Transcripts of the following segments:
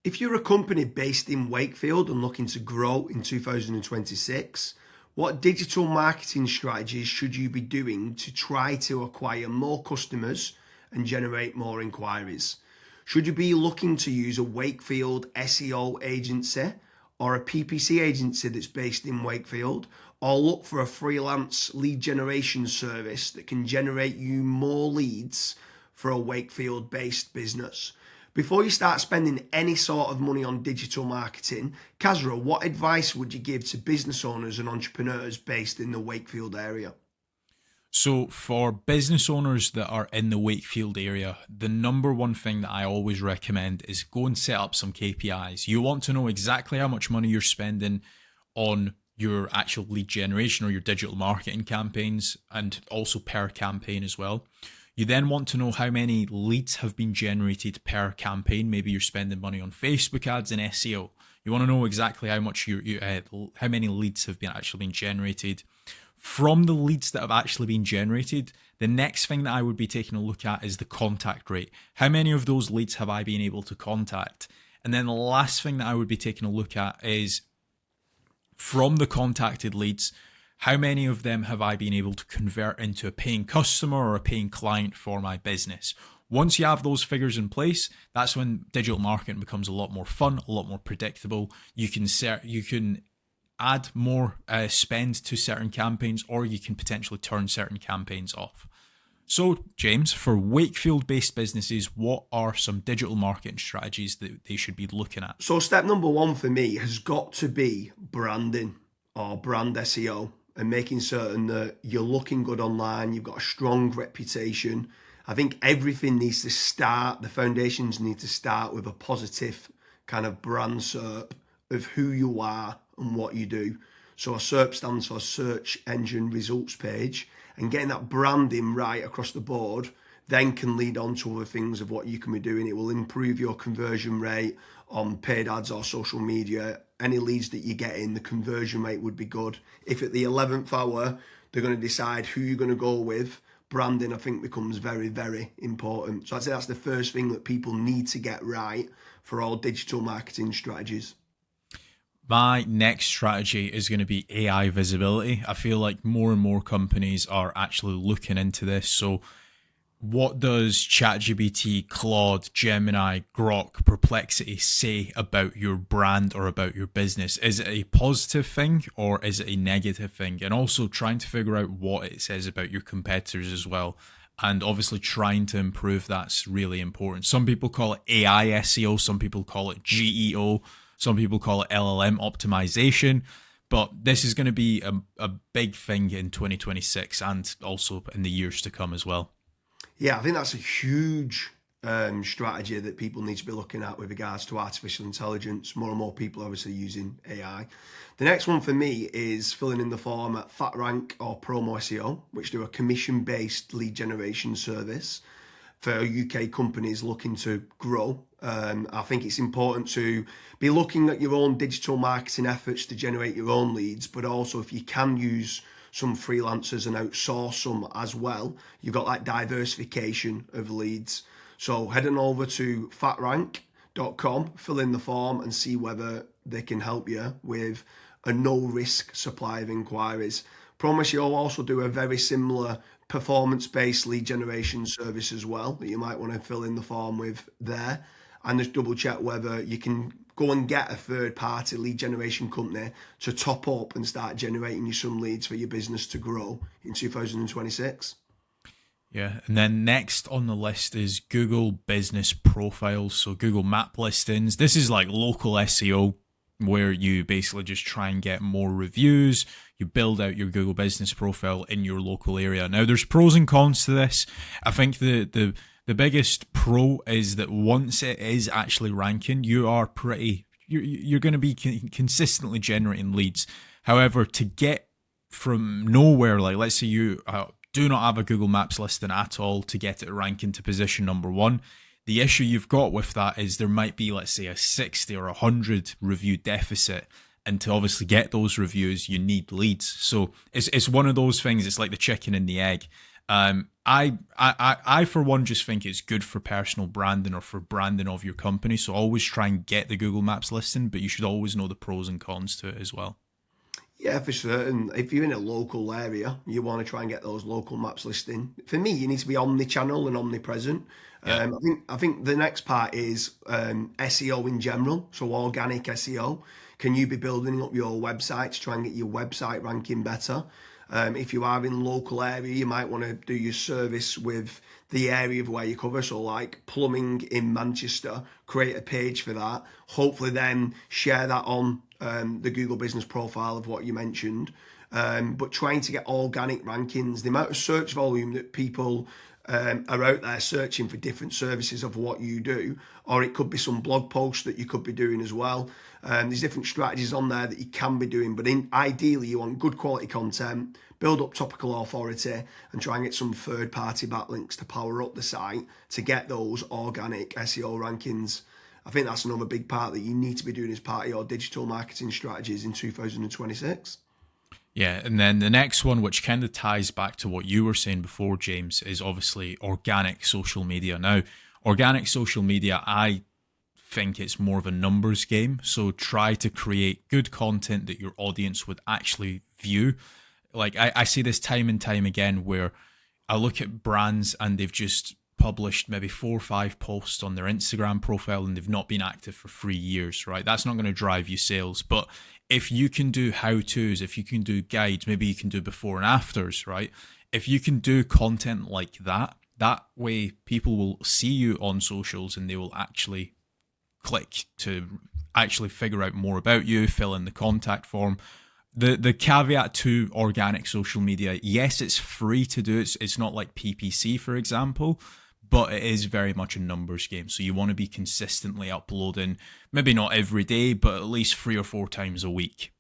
If you're a company based in Wakefield and looking to grow in 2026, what digital marketing strategies should you be doing to try to acquire more customers and generate more inquiries? Should you be looking to use a Wakefield SEO agency or a PPC agency that's based in Wakefield, or look for a freelance lead generation service that can generate you more leads for a Wakefield based business? Before you start spending any sort of money on digital marketing, Kazra, what advice would you give to business owners and entrepreneurs based in the Wakefield area? So for business owners that are in the Wakefield area, the number one thing that I always recommend is go and set up some KPIs. You want to know exactly how much money you're spending on your actual lead generation or your digital marketing campaigns, and also per campaign as well. You then want to know how many leads have been generated per campaign. Maybe you're spending money on Facebook ads and SEO. You want to know exactly how much how many leads have actually been generated. From the leads that have actually been generated, the next thing that I would be taking a look at is the contact rate. How many of those leads have I been able to contact? And then the last thing that I would be taking a look at is, from the contacted leads, how many of them have I been able to convert into a paying customer or a paying client for my business? Once you have those figures in place, that's when digital marketing becomes a lot more fun, a lot more predictable. You can add more spend to certain campaigns, or you can potentially turn certain campaigns off. So, James, for Wakefield-based businesses, what are some digital marketing strategies that they should be looking at? So step number one for me has got to be branding or brand SEO, and making certain that you're looking good online, you've got a strong reputation. I think everything needs to start, the foundations need to start with a positive kind of brand SERP of who you are and what you do. So a SERP stands for Search Engine Results Page, and getting that branding right across the board then can lead on to other things of what you can be doing. It will improve your conversion rate on paid ads or social media. Any leads that you get in, the conversion rate would be good. If at the 11th hour, they're going to decide who you're going to go with, branding, I think, becomes very, very important. So I'd say that's the first thing that people need to get right for all digital marketing strategies. My next strategy is going to be AI visibility. I feel like more and more companies are actually looking into this. So what does ChatGPT, Claude, Gemini, Grok, Perplexity say about your brand or about your business? Is it a positive thing or is it a negative thing? And also trying to figure out what it says about your competitors as well. And obviously trying to improve that's really important. Some people call it AI SEO, some people call it GEO, some people call it LLM optimization. But this is going to be a big thing in 2026 and also in the years to come as well. Yeah, I think that's a huge strategy that people need to be looking at with regards to artificial intelligence. More and more people are obviously using AI. The next one for me is filling in the form at FatRank or Promo SEO, which do a commission-based lead generation service for UK companies looking to grow. I think it's important to be looking at your own digital marketing efforts to generate your own leads, but also if you can use some freelancers and outsource some as well, you've got that diversification of leads. So head on over to fatrank.com, fill in the form and see whether they can help you with a no risk supply of inquiries. Promise you'll also do a very similar performance-based lead generation service as well that you might want to fill in the form with there, and just double check whether you can go and get a third-party lead generation company to top up and start generating you some leads for your business to grow in 2026. Yeah, and then next on the list is Google Business Profiles, so Google Map listings. This is like local SEO where you basically just try and get more reviews. You build out your Google Business Profile in your local area. Now, there's pros and cons to this. I think the biggest pro is that once it is actually ranking, you're going to be consistently generating leads. However, to get from nowhere, like let's say you do not have a Google Maps listing at all, to get it ranking to position number one, the issue you've got with that is there might be, let's say, a 60 or 100 review deficit. And to obviously get those reviews, you need leads. So it's one of those things, it's like the chicken and the egg. I for one just think it's good for personal branding or for branding of your company. So always try and get the Google Maps listing, but you should always know the pros and cons to it as well. Yeah, for certain. If you're in a local area, you want to try and get those local maps listing. For me, you need to be omni-channel and omnipresent. Yeah. I think the next part is SEO in general, so organic SEO. Can you be building up your website to try and get your website ranking better? If you are in local area, you might want to do your service with the area of where you cover. So like plumbing in Manchester, create a page for that. Hopefully then share that on the Google business profile of what you mentioned. But trying to get organic rankings, the amount of search volume that people are out there searching for different services of what you do, or it could be some blog posts that you could be doing as well. There's different strategies on there that you can be doing, but ideally you want good quality content, build up topical authority, and try and get some third-party backlinks to power up the site to get those organic SEO rankings. I think that's another big part that you need to be doing as part of your digital marketing strategies in 2026. Yeah, and then the next one, which kind of ties back to what you were saying before, James, is obviously organic social media. Now, organic social media, I think it's more of a numbers game. So try to create good content that your audience would actually view. Like I see this time and time again where I look at brands and they've just published maybe 4 or 5 posts on their Instagram profile and they've not been active for 3 years, right? That's not going to drive you sales. But if you can do how-tos, if you can do guides, maybe you can do before and afters, right? If you can do content like that, that way people will see you on socials and they will actually click to actually figure out more about you, fill in the contact form. The caveat to organic social media, yes, it's free to do. It's not like PPC, for example, but it is very much a numbers game. So you want to be consistently uploading, maybe not every day, but at least 3 or 4 times a week.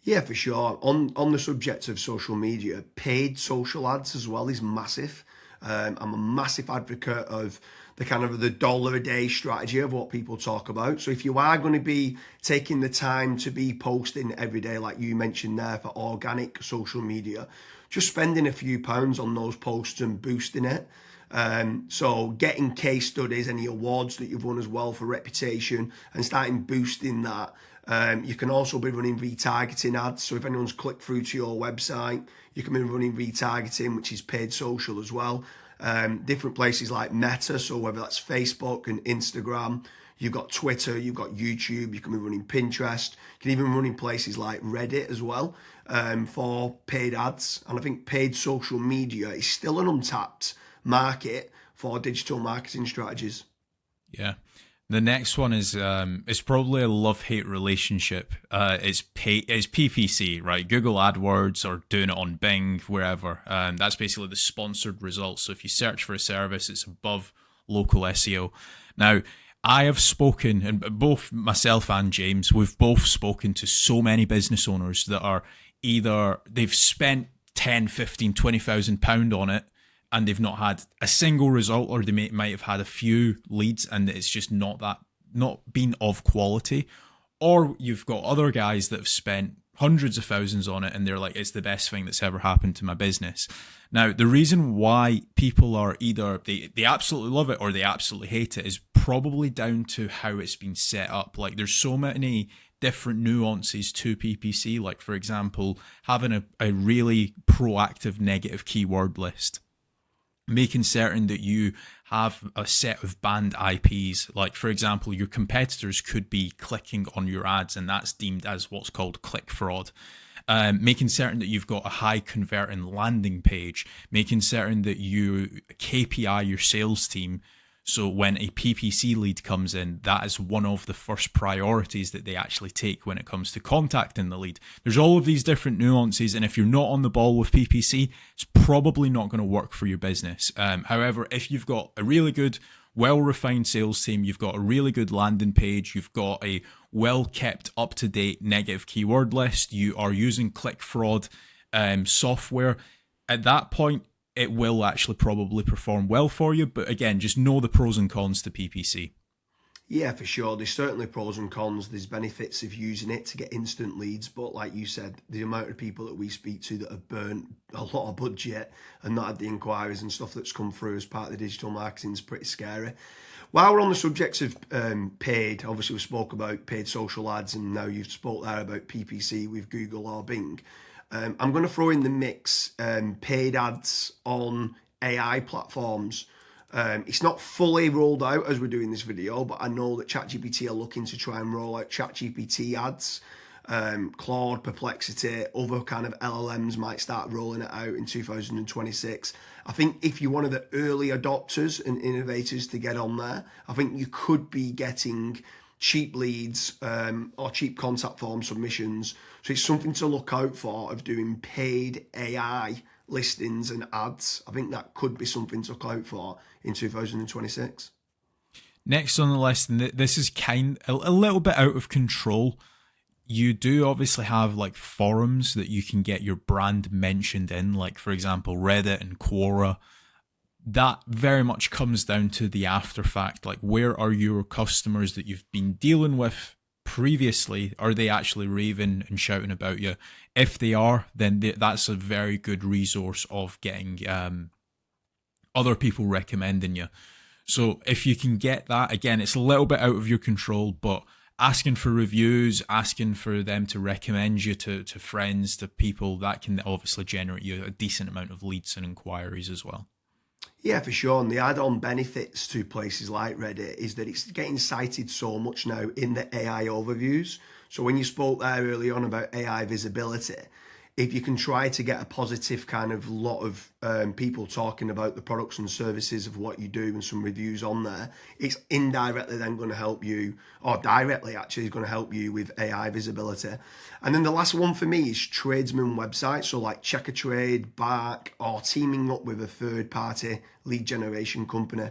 Yeah, for sure. On the subject of social media, paid social ads as well is massive. I'm a massive advocate of the kind of the dollar a day strategy of what people talk about. So if you are going to be taking the time to be posting every day, like you mentioned there for organic social media, just spending a few pounds on those posts and boosting it. So getting case studies, any awards that you've won as well for reputation and starting boosting that. You can also be running retargeting ads. So if anyone's clicked through to your website, you can be running retargeting, which is paid social as well. Different places like Meta, so whether that's Facebook and Instagram, you've got Twitter, you've got YouTube, you can be running Pinterest, you can even run in places like Reddit as well for paid ads. And I think paid social media is still an untapped market for digital marketing strategies. Yeah. The next one is it's probably a love-hate relationship. It's PPC, right? Google AdWords or doing it on Bing, wherever. That's basically the sponsored results. So if you search for a service, it's above local SEO. Now, I have spoken, and both myself and James, we've both spoken to so many business owners that are either they've spent 10, 15, 20,000 pound on it, and they've not had a single result, or they might have had a few leads and it's just not been of quality. Or you've got other guys that have spent hundreds of thousands on it and they're like, it's the best thing that's ever happened to my business. Now, the reason why people are either they absolutely love it or they absolutely hate it is probably down to how it's been set up. Like there's so many different nuances to PPC, like for example, having a really proactive negative keyword list, making certain that you have a set of banned IPs. Like, for example, your competitors could be clicking on your ads, and that's deemed as what's called click fraud. Making certain that you've got a high converting landing page, making certain that you KPI your sales team. So when a PPC lead comes in, that is one of the first priorities that they actually take when it comes to contacting the lead. There's all of these different nuances, and if you're not on the ball with PPC, it's probably not going to work for your business. However, if you've got a really good, well-refined sales team, you've got a really good landing page, you've got a well-kept, up-to-date negative keyword list, you are using click fraud software, at that point, it will actually probably perform well for you. But again, just know the pros and cons to PPC. Yeah, for sure. There's certainly pros and cons. There's benefits of using it to get instant leads, but like you said, the amount of people that we speak to that have burnt a lot of budget and not had the inquiries and stuff that's come through as part of the digital marketing is pretty scary. While we're on the subject of paid, obviously we spoke about paid social ads, and now you've spoke there about PPC with Google or Bing. I'm going to throw in the mix paid ads on AI platforms. It's not fully rolled out as we're doing this video, but I know that ChatGPT are looking to try and roll out ChatGPT ads. Claude, Perplexity, other kind of LLMs might start rolling it out in 2026. I think if you're one of the early adopters and innovators to get on there, I think you could be getting cheap leads or cheap contact form submissions. So it's something to look out for of doing paid AI listings and ads. I think that could be something to look out for in 2026. Next on the list, and this is a little bit out of control. You do obviously have like forums that you can get your brand mentioned in, like for example, Reddit and Quora. That very much comes down to the after fact. Like, where are your customers that you've been dealing with previously? Are they actually raving and shouting about you? If they are, then that's a very good resource of getting other people recommending you. So if you can get that, again, it's a little bit out of your control, but asking for reviews, asking for them to recommend you to friends, to people, that can obviously generate you a decent amount of leads and inquiries as well. Yeah, for sure. And the add-on benefits to places like Reddit is that it's getting cited so much now in the AI overviews. So when you spoke there early on about AI visibility, if you can try to get a positive kind of lot of people talking about the products and services of what you do and some reviews on there, it's indirectly then going to help you, or directly actually is going to help you with AI visibility. And then the last one for me is tradesman websites, so like Check a Trade, Bark, or teaming up with a third party lead generation company.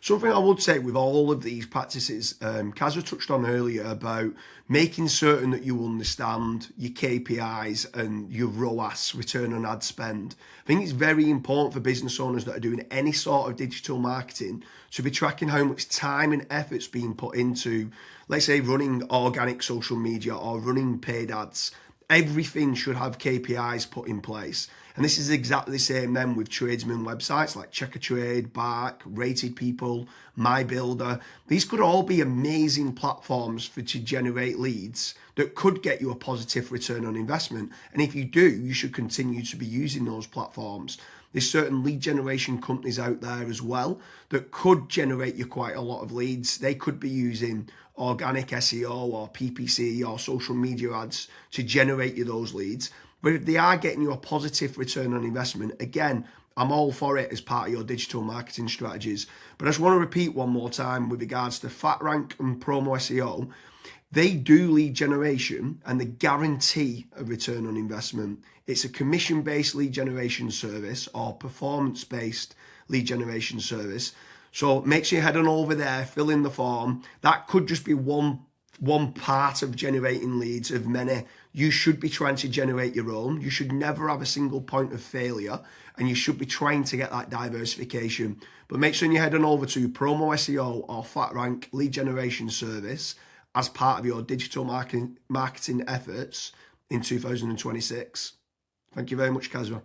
Something I would say with all of these practices, Kazza touched on earlier about making certain that you understand your KPIs and your ROAS, return on ad spend. I think it's very important for business owners that are doing any sort of digital marketing to be tracking how much time and effort's being put into, let's say, running organic social media or running paid ads. Everything should have KPIs put in place. And this is exactly the same then with tradesman websites like Check a Trade, Bark, Rated People, My Builder. These could all be amazing platforms to generate leads that could get you a positive return on investment. And if you do, you should continue to be using those platforms. There's certain lead generation companies out there as well that could generate you quite a lot of leads. They could be using organic SEO or PPC or social media ads to generate you those leads. But if they are getting you a positive return on investment, again, I'm all for it as part of your digital marketing strategies. But I just want to repeat one more time with regards to FatRank and Promo SEO. They do lead generation and they guarantee a return on investment. It's a commission-based lead generation service or performance-based lead generation service. So make sure you head on over there, fill in the form. That could just be one part of generating leads of many. You should be trying to generate your own. You should never have a single point of failure, and you should be trying to get that diversification. But make sure you head on over to Promo SEO or FatRank lead generation service as part of your digital marketing efforts in 2026. Thank you very much, Kazra.